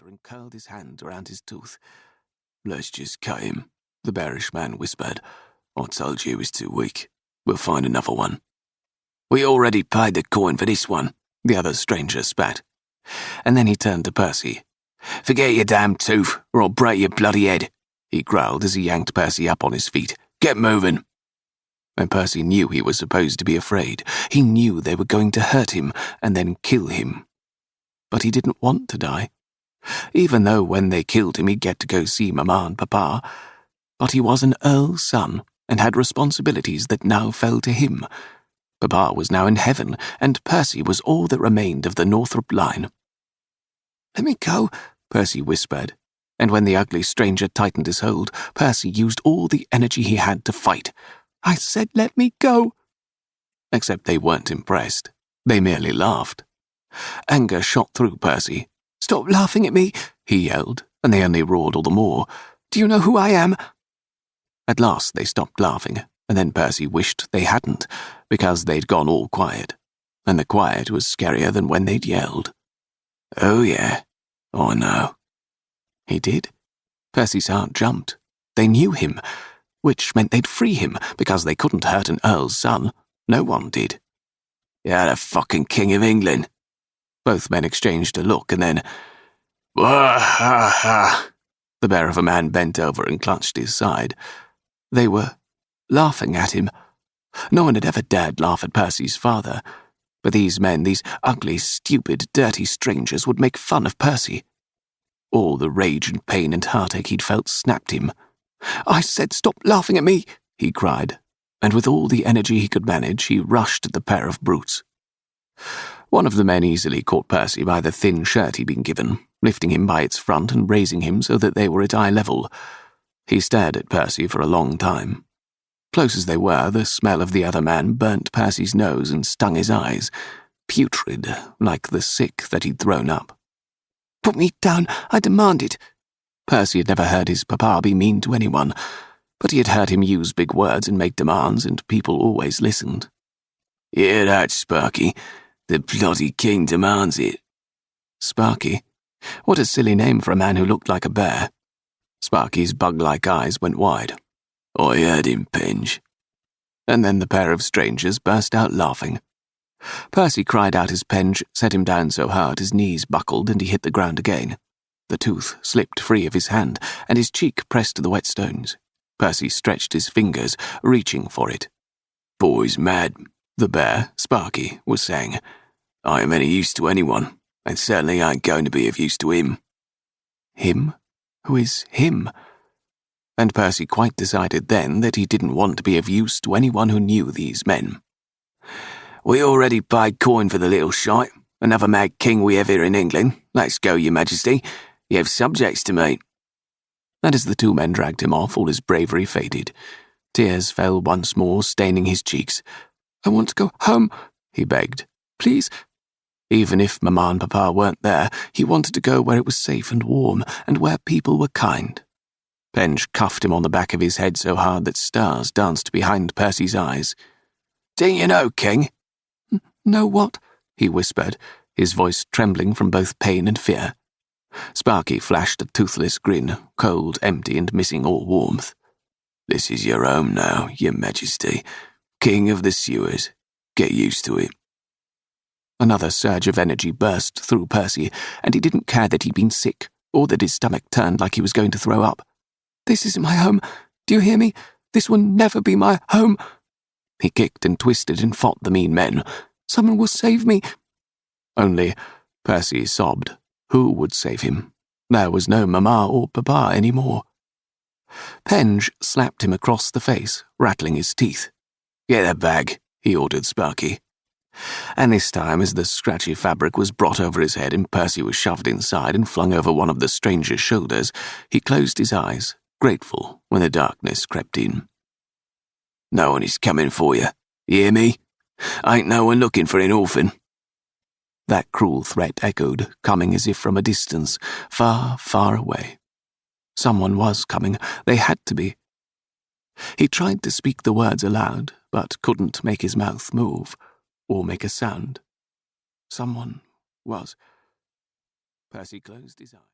shoulder and curled his hand around his tooth. "Let's just cut him," the bearish man whispered. "I told you he was too weak. We'll find another one." "We already paid the coin for this one," the other stranger spat. And then he turned to Percy. "Forget your damn tooth, or I'll break your bloody head," he growled as he yanked Percy up on his feet. "Get moving." And Percy knew he was supposed to be afraid. He knew they were going to hurt him and then kill him. But he didn't want to die. Even though when they killed him he'd get to go see Mama and Papa. But he was an Earl's son and had responsibilities that now fell to him. Papa was now in heaven, and Percy was all that remained of the Northrop line. "Let me go," Percy whispered, and when the ugly stranger tightened his hold, Percy used all the energy he had to fight. "I said let me go." Except they weren't impressed. They merely laughed. Anger shot through Percy. "Stop laughing at me," he yelled, and they only roared all the more. "Do you know who I am?" At last they stopped laughing, and then Percy wished they hadn't, because they'd gone all quiet, and the quiet was scarier than when they'd yelled. "Oh yeah, I know." He did. Percy's heart jumped. They knew him, which meant they'd free him, because they couldn't hurt an Earl's son. No one did. "You're the fucking King of England." Both men exchanged a look, and then, "Wah ha ha." The bear of a man bent over and clutched his side. They were laughing at him. No one had ever dared laugh at Percy's father, but these men, these ugly, stupid, dirty strangers, would make fun of Percy. All the rage and pain and heartache he'd felt snapped him. "I said stop laughing at me," he cried, and with all the energy he could manage, he rushed at the pair of brutes. One of the men easily caught Percy by the thin shirt he'd been given, lifting him by its front and raising him so that they were at eye level. He stared at Percy for a long time. Close as they were, the smell of the other man burnt Percy's nose and stung his eyes, putrid, like the sick that he'd thrown up. "Put me down, I demand it." Percy had never heard his papa be mean to anyone, but he had heard him use big words and make demands, and people always listened. "You hear that, Sparky? The bloody king demands it." Sparky? What a silly name for a man who looked like a bear. Sparky's bug-like eyes went wide. "I heard him, Penge." And then the pair of strangers burst out laughing. Percy cried out as Penge set him down so hard his knees buckled and he hit the ground again. The tooth slipped free of his hand, and his cheek pressed to the wet stones. Percy stretched his fingers, reaching for it. "Boy's mad," the bear, Sparky, was saying. "I am any use to anyone, and certainly I ain't going to be of use to him." Him? Who is him? And Percy quite decided then that he didn't want to be of use to anyone who knew these men. "We already paid coin for the little shite. Another mad king we have here in England. Let's go, your majesty. You have subjects to meet." And as the two men dragged him off, all his bravery faded. Tears fell once more, staining his cheeks. "I want to go home," he begged. "Please." Even if Mama and Papa weren't there, he wanted to go where it was safe and warm, and where people were kind. Penge cuffed him on the back of his head so hard that stars danced behind Percy's eyes. "Didn't you know, King?" "Know what?" he whispered, his voice trembling from both pain and fear. Sparky flashed a toothless grin, cold, empty, and missing all warmth. "This is your home now, your majesty. King of the sewers. Get used to it." Another surge of energy burst through Percy, and he didn't care that he'd been sick, or that his stomach turned like he was going to throw up. "This isn't my home. Do you hear me? This will never be my home." He kicked and twisted and fought the mean men. "Someone will save me." Only, Percy sobbed. Who would save him? There was no Mama or Papa any more. Penge slapped him across the face, rattling his teeth. "Get the bag," he ordered Sparky. And this time, as the scratchy fabric was brought over his head and Percy was shoved inside and flung over one of the stranger's shoulders, he closed his eyes, grateful when the darkness crept in. "No one is coming for you. You hear me? Ain't no one looking for an orphan." That cruel threat echoed, coming as if from a distance, far, far away. Someone was coming. They had to be. He tried to speak the words aloud, but couldn't make his mouth move, or make a sound. Someone was. Percy closed his eyes.